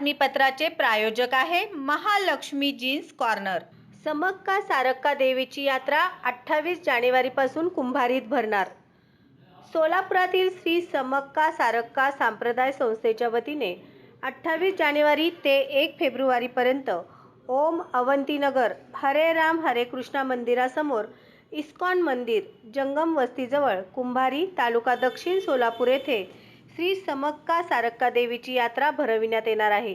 बातमीपत्राचे प्रायोजक आहे Mahalakshmi jeans corner. Sammakka Sarakka देवीची यात्रा 28 जानेवारीपासून कुंभारीत भरणार। सोलापुरातील श्री समक्का सारक्का संप्रदाय संस्थेच्या वतीने 28 जानेवारी ते 1 फेब्रुवारीपर्यंत ओम अवंतीनगर हरे राम हरे कृष्णा मंदिरासमोर इस्कॉन मंदिर जंगम वस्तीजवळ कुंभारी तालुका दक्षिण सोलापूर येथे श्री समक्का सारक्का देवीची यात्रा भरविण्यात येणार आहे,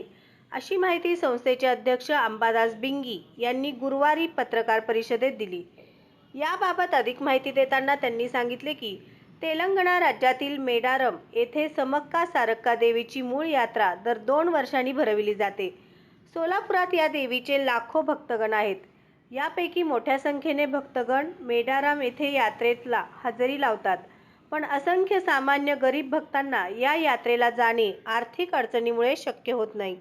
अशी माहिती संस्थेचे अध्यक्ष अंबादास बिंगी यांनी गुरुवारी पत्रकार परिषदेत दिली। याबाबत अधिक माहिती देताना त्यांनी सांगितले की तेलंगणा राज्यातील मेडारम येथे समक्का सारक्का देवीची मूळ यात्रा दर 2 वर्षांनी भरविली जाते। सोलापुरात या देवीचे लाखो भक्तगण आहेत। यापैकी मोठ्या संख्येने भक्तगण मेडारम येथे यात्रेला हजेरी लावतात, पण असंख्य सामान्य गरीब भक्तांना या यात्रेला जाणे आर्थिक अडचणीमुळे शक्य होत नाही।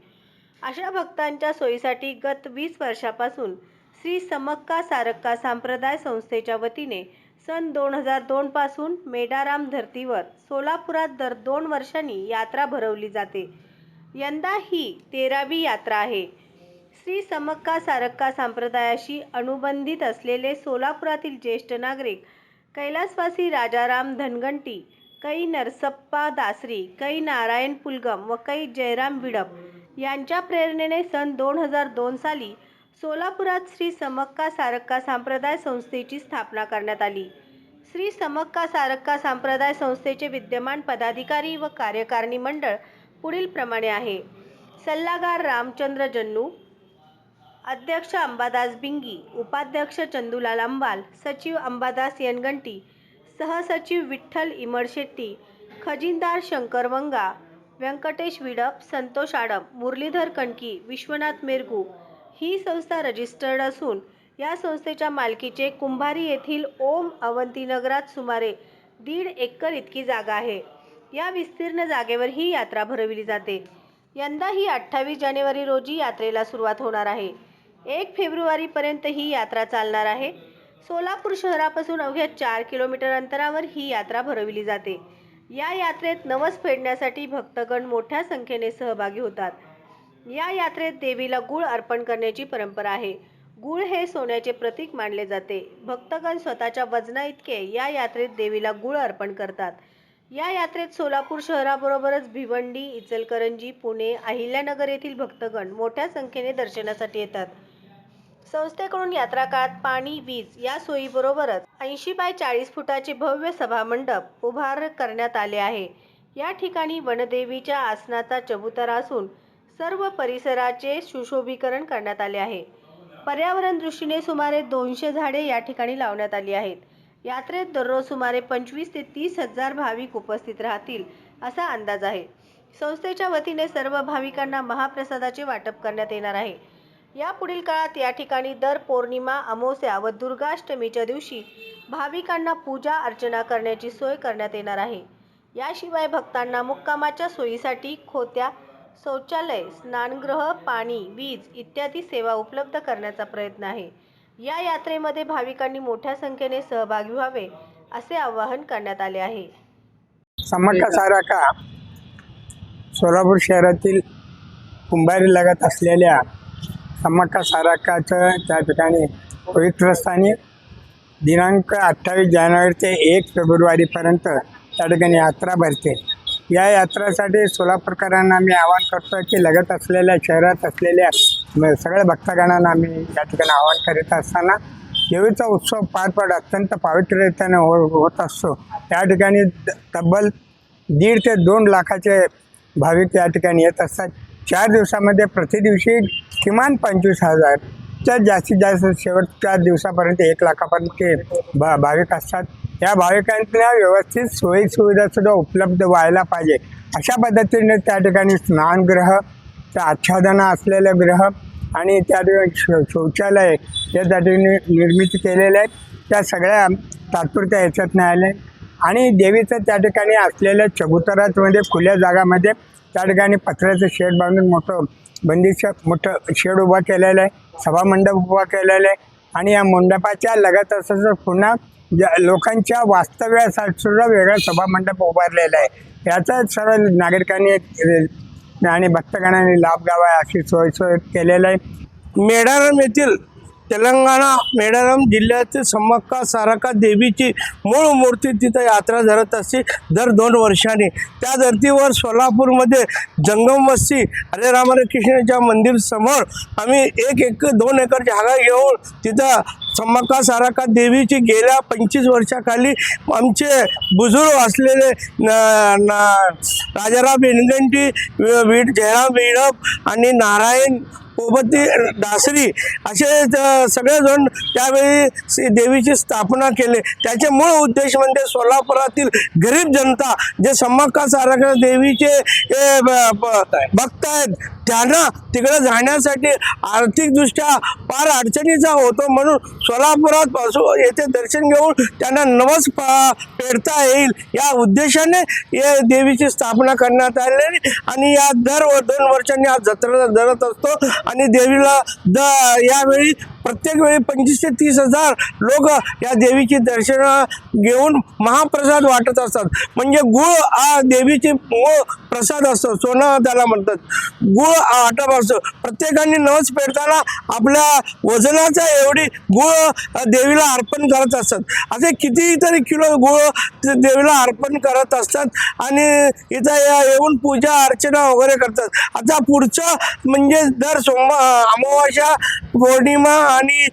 अशा भक्तांच्या सोयीसाठी गत 20 वर्षापासून श्री समक्का सारक्का संप्रदाय संस्थेच्या वतीने सन 2002 पासून मेडाराम धर्तीवर सोलापुरात दर 2 वर्षांनी यात्रा भरवली जाते। यंदा ही 13वी यात्रा आहे। श्री समक्का सारक्का संप्रदायाशी अनुबंधित असलेले सोलापुरातील ज्येष्ठ नागरिक कैलासवासी राजाराम धनगंटी, कै नरसप्पा दासरी, कै नारायण पुलगम व कै जयराम विडप यांच्या प्रेरणेने सन 2002 साली सोलापुरात श्री समक्का सारक्का संप्रदाय संस्थेची स्थापना करण्यात आली। श्री समक्का सारक्का संप्रदाय संस्थेचे विद्यमान पदाधिकारी व कार्यकारिणी मंडळ पुढील प्रमाणे आहे। सल्लागार रामचंद्र जन्नू, अध्यक्ष अंबादास बिंगी, उपाध्यक्ष चंदूलाल अंबाल, सचिव अंबादास यनगंटी, सहसचिव विठ्ठल इमडशेट्टी, खजिनदार शंकर वंगा, व्यंकटेश विडप, संतोष आडम, मुरलीधर कणकी, विश्वनाथ मेरगू। ही संस्था रजिस्टर्ड असून या संस्थेच्या मालकीचे कुंभारी येथील ओम अवंतीनगरात सुमारे 1.5 एकर इतकी जागा आहे। या विस्तीर्ण जागेवर ही यात्रा भरविली जाते। यंदा ही 28 जानेवारी रोजी यात्रेला सुरुवात होणार आहे। 1 फेब्रुवारीपर्यंत ही यात्रा चालणार आहे। सोलापूर शहरापासून अवघ्या 4 किलोमीटर अंतरावर ही यात्रा भरविली जाते। या यात्रेत नवस फेडण्यासाठी भक्तगण मोठ्या संख्येने सहभागी होतात। या यात्रेत देवीला गूळ अर्पण करण्याची परंपरा आहे। गूळ हे सोन्याचे प्रतीक मानले जाते। भक्तगण स्वतःच्या वजना इतके या यात्रेत देवीला गूळ अर्पण करतात। या यात्रेत सोलापूर शहराबरोबरच भिवंडी, इचलकरंजी, पुणे, अहिल्यानगर येथील भक्तगण मोठ्या संख्येने दर्शनासाठी येतात। संस्थेकडून यात्रा काळात पाणी, वीज या सोयीबरोबरच 80 बाय 40 फुटाचे भव्य सभामंडप उभार करण्यात आले आहे। या ठिकाणी वनदेवीच्या आसनाचा चबुतरा असून सर्व परिसराचे सुशोभीकरण करण्यात आले आहे। पर्यावरण दृष्टीने सुमारे 200 झाडे या ठिकाणी लावण्यात आली आहेत। यात्रेत दररोज सुमारे 25 ते 30 हजार भाविक उपस्थित राहतील असा अंदाज आहे। संस्थेच्या वतीने सर्व भाविकांना महाप्रसादाचे वाटप करण्यात येणार आहे। या पुढील काळात या ठिकाणी दर पौर्णिमा, अमावस्या व दुर्गाष्टमीच्या दिवशी भाविकांना पूजा अर्चना करण्याची सोय करण्यात येणार आहे। याशिवाय भक्तांना मुक्कामाच्या सोयीसाठी खोत्या, शौचालय, स्नानगृह, पाणी, वीज इत्यादी सेवा उपलब्ध करण्याचा प्रयत्न आहे। या यात्रेमध्ये भाविकांनी मोठ्या संख्येने सहभागी व्हावे असे आवाहन करण्यात आले आहे। समक्का सारक्का सोलापूर शहरातील कुंभारी लगत असलेल्या समक्का सारक्काचं त्या ठिकाणी पवित्र स्थानी दिनांक 28 जानेवारी ते 1 फेब्रुवारीपर्यंत त्या ठिकाणी यात्रा भरते। या यात्रेसाठी सोलापूरकरांना आम्ही आवाहन करतो की लगत असलेल्या शहरात असलेल्या सगळ्या भक्तगणांना आम्ही या ठिकाणी आवाहन करीत असताना देवीचा उत्सव पार पड अत्यंत पवित्रतेने होत असतो। त्या ठिकाणी तब्बल 1.5 ते 2 लाखाचे भाविक या ठिकाणी येत असतात। 4 दिवसामध्ये प्रति दिवशी किमान 25,000 च्या जास्तीत जास्त शेवटच्या दिवसापर्यंत 1 लाखापर्यंत भाविक असतात। या भाविकांना व्यवस्थित सोयीसुविधासुद्धा उपलब्ध व्हायला पाहिजे अशा पद्धतीने त्या ठिकाणी स्नानगृह, आच्छादना असलेलं गृह आणि त्या ठिकाणी शौचालय या त्या ठिकाणी निर्मिती केलेल्या आहेत। त्या सगळ्या तात्पुरत्या ह्याच्यात नाही आले आणि देवीचं त्या ठिकाणी असलेल्या चबुतरामध्ये खुल्या जागामध्ये त्या ठिकाणी पत्र्याचं शेड बांधून मोठं शेड उभा केलेलं आहे, सभामंडप उभा केलेलं आहे आणि या मंडपाच्या लगत असं पुन्हा लोकांच्या वास्तव्यासाठी सुद्धा वेगळा सभामंडप उभारलेला आहे। याचा सर्व नागरिकांनी आणि भक्तगणांनी लाभ घ्यावा अशी सोय केलेलं आहे. मेडारम येथील तेलंगणा मेडारम जिल्ह्यातील समक्का सारका देवीची मूळ मूर्ती तिथं यात्रा धरत असते दर 2 वर्षांनी. त्या धर्तीवर सोलापूरमध्ये जंगम वस्ती हरे रामकृष्णाच्या मंदिर समोर आम्ही 2 एकर जागा घेऊन तिथं समक्का सारका देवीची गेल्या 25 वर्षाखाली आमचे बुजुर्ग असलेले राजाराम बेनगंटी, जयराम विडप आणि नारायण पोपती दासरी असे सगळेजण त्यावेळी देवीची स्थापना केली. त्याचे मूळ उद्देश म्हणजे सोलापुरातील गरीब जनता जे समक्का सारका देवीचे भक्त आहेत त्यांना तिकडे जाण्यासाठी आर्थिकदृष्ट्या फार अडचणीचा होतो, म्हणून सोलापुरात पासून येथे दर्शन घेऊन त्यांना नवस पेरता येईल या उद्देशाने या देवीची स्थापना करण्यात आलेली. आणि या दर 2 वर्षांनी हा जत्रा धरत असतो आणि देवीला यावेळी प्रत्येक वेळी 25 ते 30 हजार लोक या देवीची दर्शन घेऊन महाप्रसाद वाटत असतात. म्हणजे गुळ हा देवीची मूळ प्रसाद असतो, सोनं त्याला म्हणतात. गुळ वाटप असतो. प्रत्येकाने नवस पेरताना आपल्या वजनाचा एवढी गुळ देवीला अर्पण करत असतात. असे कितीतरी किलो गुळ देवीला अर्पण करत असतात आणि इथं येऊन पूजा अर्चना वगैरे करतात. आता पुढचं म्हणजे दर अमावास्या, पौर्णिमा आणि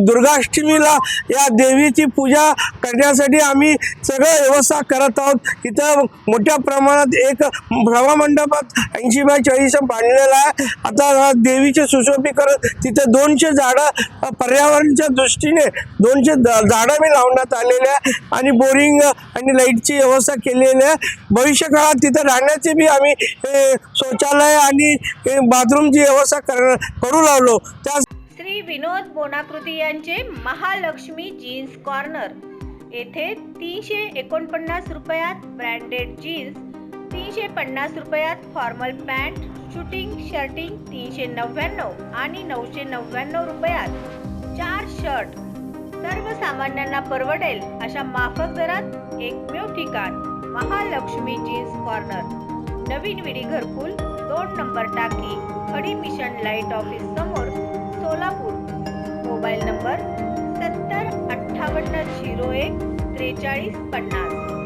दुर्गाष्टमीला या देवीची पूजा करण्यासाठी आम्ही सगळं व्यवस्था करत आहोत. इथं मोठ्या प्रमाणात एक सभामंडपात 80 बाय 40 बांधलेला आहे. आता देवीचे सुशोभीकरण तिथे 200 झाडं पर्यावरणाच्या दृष्टीने 200 झाडं मी लावण्यात आलेले आहे आणि बोरिंग आणि लाईटची व्यवस्था केलेली आहे. भविष्य काळात तिथं राहण्याची बी आम्ही शौचालय आणि बाथरूमची व्यवस्था करू लागलो. त्या श्री विनोद बोनाकृती यांचे महालक्ष्मी जीन्स कॉर्नर येथे 349 रुपयात ब्रँडेड जीन्स, 350 रुपयात फॉर्मल पॅन्ट, शूटिंग शर्टिंग 399 आणि 999 रुपयात 4 शर्ट सर्वसामान्यांना परवडेल अशा माफक दरात एकमेव ठिकाण महालक्ष्मी जीन्स कॉर्नर, नवीन विडी घरकुल, 2 नंबर टाकी, खडी मिशन लाईट ऑफिस समोर, सोलापूर. Mobile number 70 58 01 43 50.